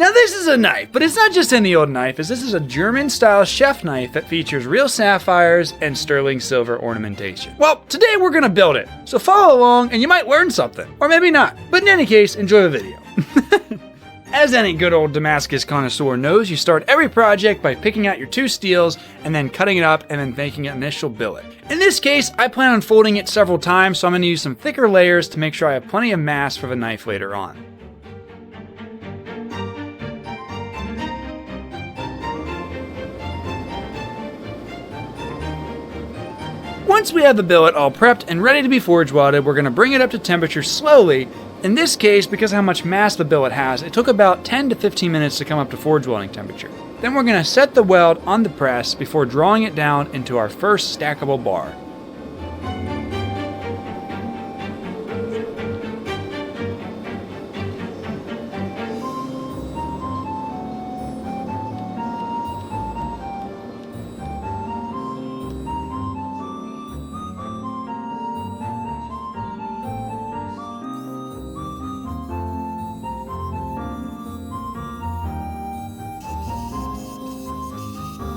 Now this is a knife, but it's not just any old knife, as this is a German-style chef knife that features real sapphires and sterling silver ornamentation. Well, today we're gonna build it, so follow along and you might learn something, or maybe not. But in any case, enjoy the video. As any good old Damascus connoisseur knows, you start every project by picking out your two steels and then cutting it up and then making an initial billet. In this case, I plan on folding it several times, so I'm going to use some thicker layers to make sure I have plenty of mass for the knife later on. Once we have the billet all prepped and ready to be forge welded, we're going to bring it up to temperature slowly. In this case, because of how much mass the billet has, it took about 10 to 15 minutes to come up to forge welding temperature. Then we're going to set the weld on the press before drawing it down into our first stackable bar.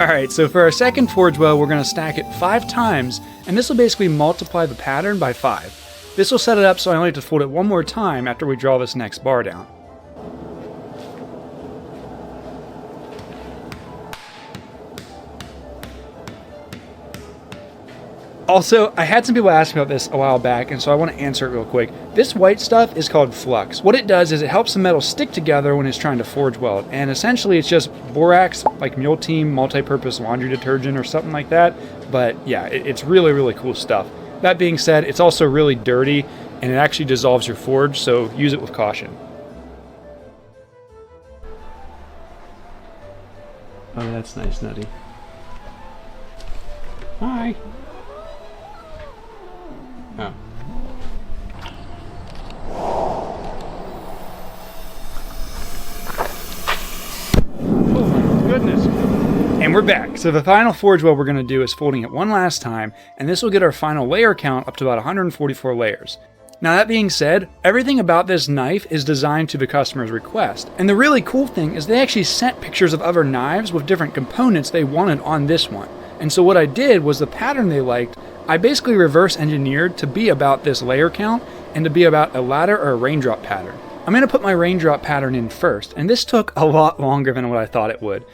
Alright, so for our second forge weld, we're going to stack it 5 times, and this will basically multiply the pattern by 5. This will set it up so I only have to fold it one more time after we draw this next bar down. Also, I had some people ask me about this a while back, and so I want to answer it real quick. This white stuff is called flux. What it does is it helps the metal stick together when it's trying to forge weld, and essentially it's just borax, like Mule Team multi-purpose laundry detergent or something like that. But yeah, it's really, really cool stuff. That being said, it's also really dirty, and it actually dissolves your forge, so use it with caution. Oh, that's nice, Nutty. Hi. Oh. Oh my goodness. And we're back. So the final forge weld we're going to do is folding it one last time, and this will get our final layer count up to about 144 layers. Now that being said, everything about this knife is designed to the customer's request. And the really cool thing is they actually sent pictures of other knives with different components they wanted on this one. And so what I did was the pattern they liked, I basically reverse engineered to be about this layer count and to be about a ladder or a raindrop pattern. I'm going to put my raindrop pattern in first, and this took a lot longer than what I thought it would.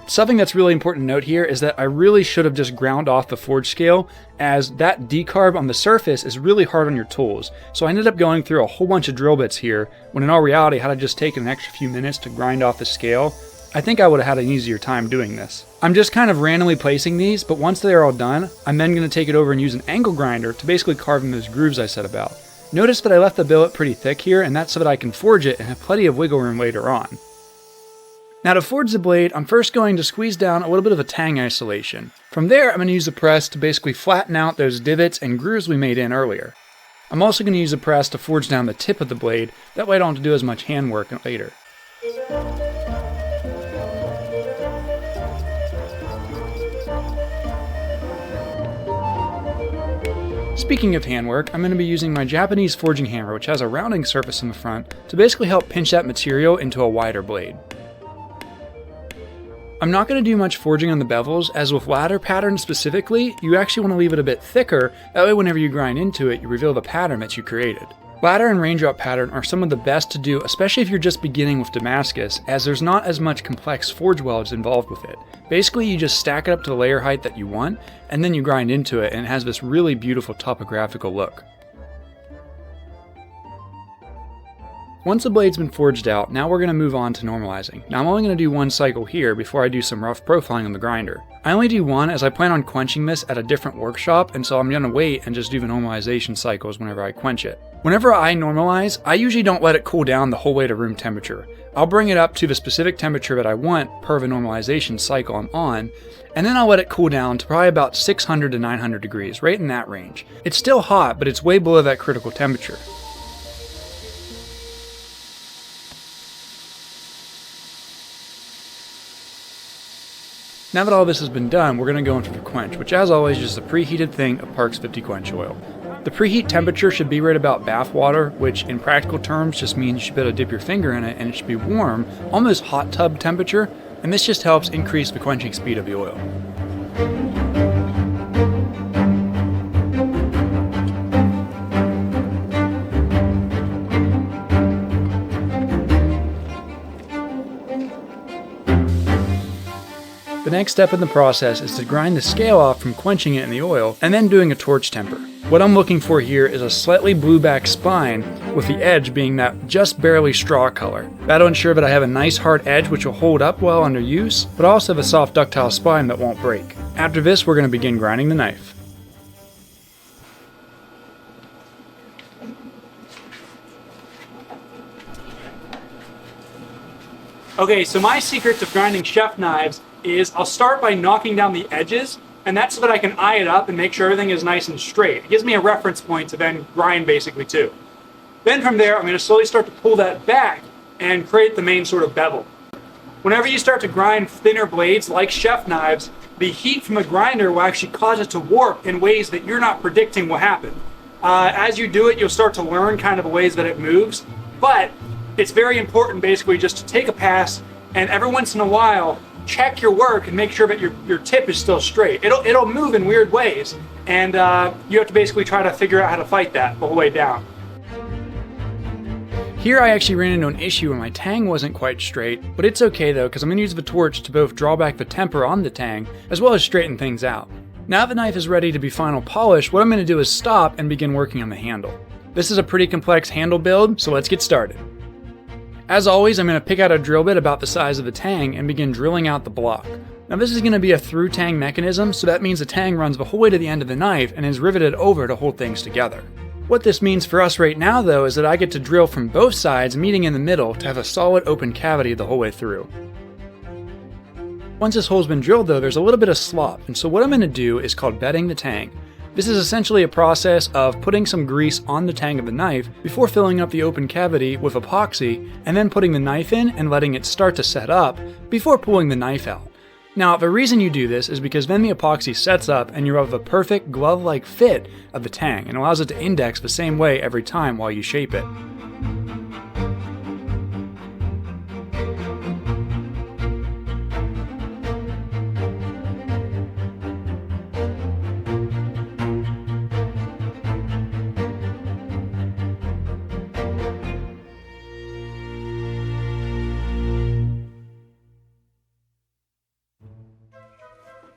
Something that's really important to note here is that I really should have just ground off the forge scale, as that decarb on the surface is really hard on your tools. So I ended up going through a whole bunch of drill bits here, when in all reality, had I just taken an extra few minutes to grind off the scale, I think I would have had an easier time doing this. I'm just kind of randomly placing these, but once they're all done, I'm then going to take it over and use an angle grinder to basically carve in those grooves I said about. Notice that I left the billet pretty thick here, and that's so that I can forge it and have plenty of wiggle room later on. Now to forge the blade, I'm first going to squeeze down a little bit of a tang isolation. From there, I'm going to use the press to basically flatten out those divots and grooves we made in earlier. I'm also going to use the press to forge down the tip of the blade, that way I don't have to do as much handwork later. Speaking of handwork, I'm going to be using my Japanese forging hammer, which has a rounding surface in the front, to basically help pinch that material into a wider blade. I'm not going to do much forging on the bevels, as with ladder patterns specifically, you actually want to leave it a bit thicker, that way whenever you grind into it, you reveal the pattern that you created. Ladder and raindrop pattern are some of the best to do, especially if you're just beginning with Damascus, as there's not as much complex forge welds involved with it. Basically, you just stack it up to the layer height that you want, and then you grind into it, and it has this really beautiful topographical look. Once the blade's been forged out, now we're going to move on to normalizing. Now I'm only going to do one cycle here before I do some rough profiling on the grinder. I only do one as I plan on quenching this at a different workshop, and so I'm going to wait and just do the normalization cycles whenever I quench it. Whenever I normalize, I usually don't let it cool down the whole way to room temperature. I'll bring it up to the specific temperature that I want per the normalization cycle I'm on, and then I'll let it cool down to probably about 600 to 900 degrees, right in that range. It's still hot, but it's way below that critical temperature. Now that all this has been done, we're going to go into the quench, which as always is just a preheated thing of Parks 50 quench oil. The preheat temperature should be right about bath water, which in practical terms just means you should be able to dip your finger in it and it should be warm, almost hot tub temperature, and this just helps increase the quenching speed of the oil. The next step in the process is to grind the scale off from quenching it in the oil and then doing a torch temper. What I'm looking for here is a slightly blueback spine with the edge being that just barely straw color. That'll ensure that I have a nice hard edge which will hold up well under use, but also have a soft ductile spine that won't break. After this, we're going to begin grinding the knife. Okay, so my secret to grinding chef knives is I'll start by knocking down the edges, and that's so that I can eye it up and make sure everything is nice and straight. It gives me a reference point to then grind basically too. Then from there, I'm going to slowly start to pull that back and create the main sort of bevel. Whenever you start to grind thinner blades like chef knives, the heat from the grinder will actually cause it to warp in ways that you're not predicting will happen. As you do it, you'll start to learn kind of the ways that it moves, but it's very important basically just to take a pass and every once in a while check your work and make sure that your tip is still straight. It'll move in weird ways, and you have to basically try to figure out how to fight that the whole way down. Here I actually ran into an issue where my tang wasn't quite straight, but it's okay though because I'm going to use the torch to both draw back the temper on the tang as well as straighten things out. Now the knife is ready to be final polished, what I'm going to do is stop and begin working on the handle. This is a pretty complex handle build, so let's get started. As always, I'm going to pick out a drill bit about the size of the tang and begin drilling out the block. Now this is going to be a through tang mechanism, so that means the tang runs the whole way to the end of the knife and is riveted over to hold things together. What this means for us right now though is that I get to drill from both sides meeting in the middle to have a solid open cavity the whole way through. Once this hole's been drilled though, there's a little bit of slop, and so what I'm going to do is called bedding the tang. This is essentially a process of putting some grease on the tang of the knife before filling up the open cavity with epoxy and then putting the knife in and letting it start to set up before pulling the knife out. Now the reason you do this is because then the epoxy sets up and you have a perfect glove-like fit of the tang and allows it to index the same way every time while you shape it.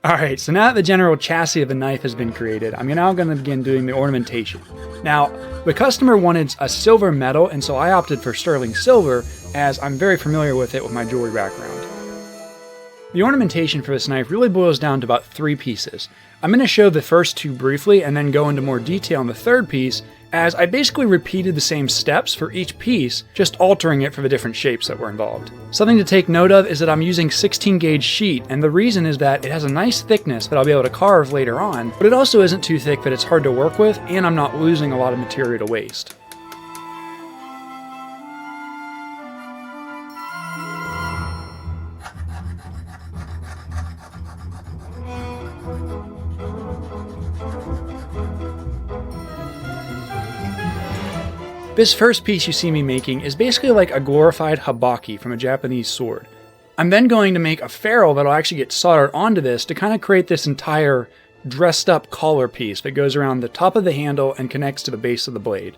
Alright, so now that the general chassis of the knife has been created, I'm now going to begin doing the ornamentation. Now, the customer wanted a silver metal, and so I opted for sterling silver, as I'm very familiar with it with my jewelry background. The ornamentation for this knife really boils down to about 3 pieces. I'm going to show the first 2 briefly and then go into more detail on the third piece, as I basically repeated the same steps for each piece, just altering it for the different shapes that were involved. Something to take note of is that I'm using 16 gauge sheet, and the reason is that it has a nice thickness that I'll be able to carve later on, but it also isn't too thick that it's hard to work with, and I'm not losing a lot of material to waste. This first piece you see me making is basically like a glorified habaki from a Japanese sword. I'm then going to make a ferrule that'll actually get soldered onto this to kind of create this entire dressed up collar piece that goes around the top of the handle and connects to the base of the blade.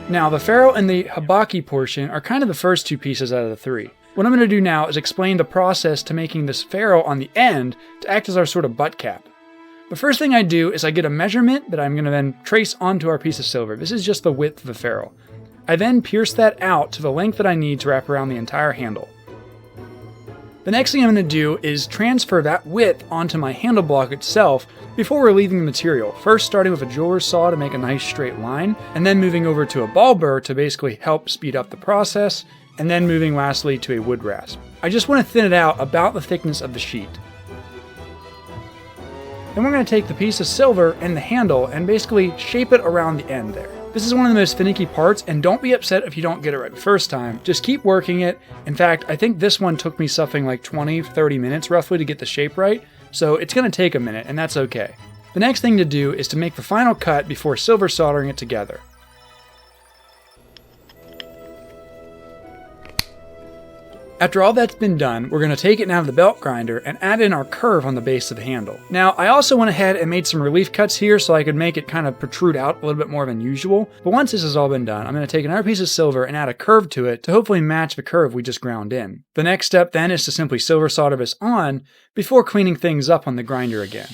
Now, the ferrule and the habaki portion are kind of the first 2 pieces out of the 3. What I'm going to do now is explain the process to making this ferrule on the end to act as our sort of butt cap. The first thing I do is I get a measurement that I'm going to then trace onto our piece of silver. This is just the width of the ferrule. I then pierce that out to the length that I need to wrap around the entire handle. The next thing I'm going to do is transfer that width onto my handle block itself before relieving the material. First starting with a jeweler's saw to make a nice straight line, and then moving over to a ball burr to basically help speed up the process, and then moving lastly to a wood rasp. I just want to thin it out about the thickness of the sheet. Then we're going to take the piece of silver and the handle and basically shape it around the end there. This is one of the most finicky parts, and don't be upset if you don't get it right the first time. Just keep working it. In fact, I think this one took me something like 20-30 minutes roughly to get the shape right, so it's going to take a minute, and that's okay. The next thing to do is to make the final cut before silver soldering it together. After all that's been done, we're going to take it now to the belt grinder and add in our curve on the base of the handle. Now, I also went ahead and made some relief cuts here so I could make it kind of protrude out a little bit more than usual. But once this has all been done, I'm going to take another piece of silver and add a curve to it to hopefully match the curve we just ground in. The next step then is to simply silver solder this on before cleaning things up on the grinder again.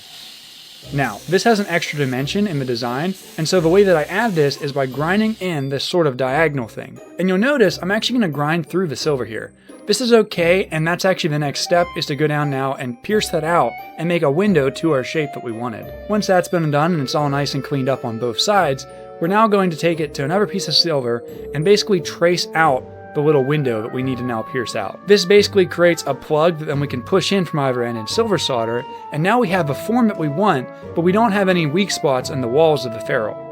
Now, this has an extra dimension in the design, and so the way that I add this is by grinding in this sort of diagonal thing. And you'll notice I'm actually going to grind through the silver here. This is okay, and that's actually the next step, is to go down now and pierce that out and make a window to our shape that we wanted. Once that's been done and it's all nice and cleaned up on both sides, we're now going to take it to another piece of silver and basically trace out the little window that we need to now pierce out. This basically creates a plug that then we can push in from either end and silver solder, and now we have the form that we want, but we don't have any weak spots in the walls of the ferrule.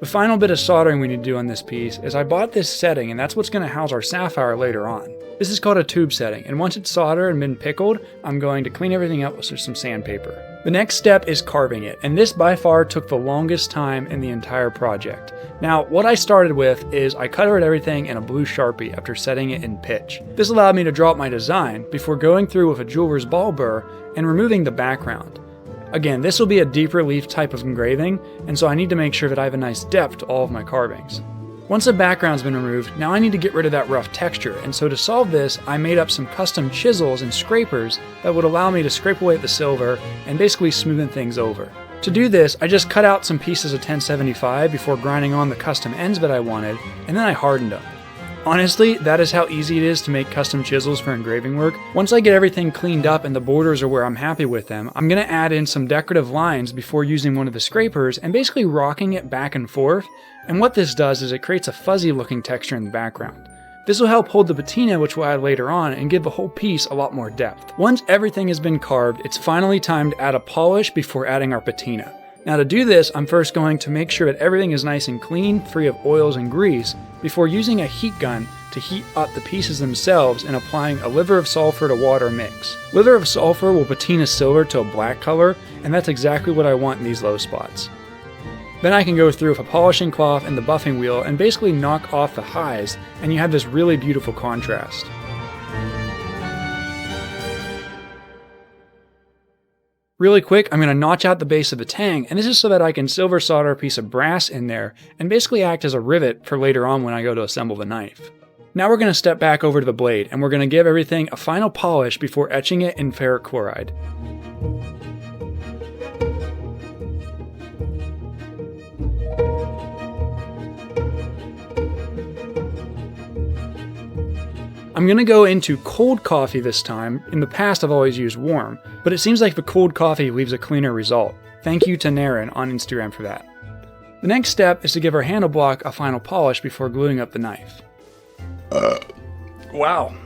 The final bit of soldering we need to do on this piece is I bought this setting, and that's what's going to house our sapphire later on. This is called a tube setting, and once it's soldered and been pickled, I'm going to clean everything up with some sandpaper. The next step is carving it, and this by far took the longest time in the entire project. Now, what I started with is I colored everything in a blue Sharpie after setting it in pitch. This allowed me to draw up my design before going through with a jeweler's ball burr and removing the background. Again, this will be a deep relief type of engraving, and so I need to make sure that I have a nice depth to all of my carvings. Once the background's been removed, now I need to get rid of that rough texture, and so to solve this, I made up some custom chisels and scrapers that would allow me to scrape away at the silver and basically smoothen things over. To do this, I just cut out some pieces of 1075 before grinding on the custom ends that I wanted, and then I hardened them. Honestly, that is how easy it is to make custom chisels for engraving work. Once I get everything cleaned up and the borders are where I'm happy with them, I'm going to add in some decorative lines before using one of the scrapers and basically rocking it back and forth. And what this does is it creates a fuzzy looking texture in the background. This will help hold the patina, which we'll add later on, and give the whole piece a lot more depth. Once everything has been carved, it's finally time to add a polish before adding our patina. Now to do this, I'm first going to make sure that everything is nice and clean, free of oils and grease, before using a heat gun to heat up the pieces themselves and applying a liver of sulfur to water mix. Liver of sulfur will patina silver to a black color, and that's exactly what I want in these low spots. Then I can go through with a polishing cloth and the buffing wheel and basically knock off the highs, and you have this really beautiful contrast. Really quick, I'm going to notch out the base of the tang, and this is so that I can silver solder a piece of brass in there and basically act as a rivet for later on when I go to assemble the knife. Now we're going to step back over to the blade, and we're going to give everything a final polish before etching it in ferric chloride. I'm going to go into cold coffee this time. In the past I've always used warm, but it seems like the cold coffee leaves a cleaner result. Thank you to Naren on Instagram for that. The next step is to give our handle block a final polish before gluing up the knife. Wow,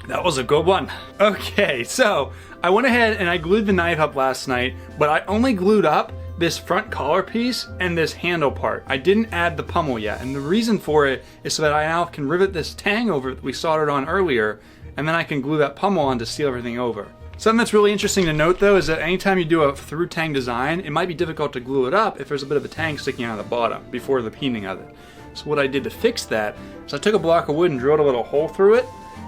that was a good one. Okay, so I went ahead and I glued the knife up last night, but I only glued up this front collar piece and this handle part. I didn't add the pommel yet, and the reason for it is so that I now can rivet this tang over that we soldered on earlier, and then I can glue that pommel on to seal everything over. Something that's really interesting to note though is that anytime you do a through tang design, it might be difficult to glue it up if there's a bit of a tang sticking out of the bottom before the peening of it. So what I did to fix that is I took a block of wood and drilled a little hole through it,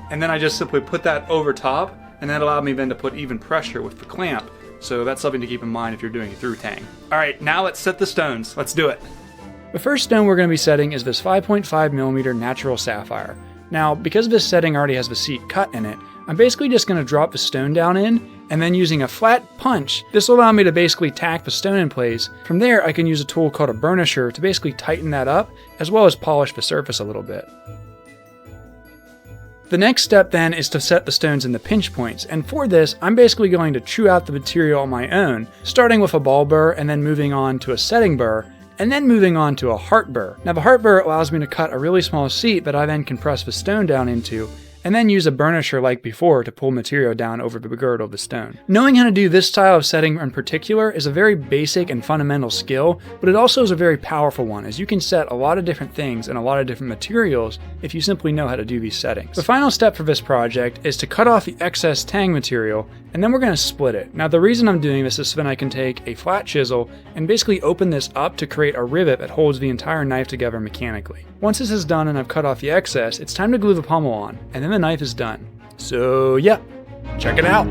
and then I just simply put that over top, and that allowed me then to put even pressure with the clamp. So that's something to keep in mind if you're doing it through tang. Alright, now let's set the stones. Let's do it. The first stone we're going to be setting is this 5.5mm natural sapphire. Now, because this setting already has the seat cut in it, I'm basically just going to drop the stone down in, and then using a flat punch, this will allow me to basically tack the stone in place. From there, I can use a tool called a burnisher to basically tighten that up, as well as polish the surface a little bit. The next step then is to set the stones in the pinch points, and for this, I'm basically going to chew out the material on my own, starting with a ball burr and then moving on to a setting burr, and then moving on to a heart burr. Now the heart burr allows me to cut a really small seat that I then can press the stone down into, and then use a burnisher like before to pull material down over the girdle of the stone. Knowing how to do this style of setting in particular is a very basic and fundamental skill, but it also is a very powerful one, as you can set a lot of different things and a lot of different materials if you simply know how to do these settings. The final step for this project is to cut off the excess tang material, and then we're going to split it. Now the reason I'm doing this is so then I can take a flat chisel and basically open this up to create a rivet that holds the entire knife together mechanically. Once this is done and I've cut off the excess, it's time to glue the pommel on, and then the knife is done. So yeah, check it out.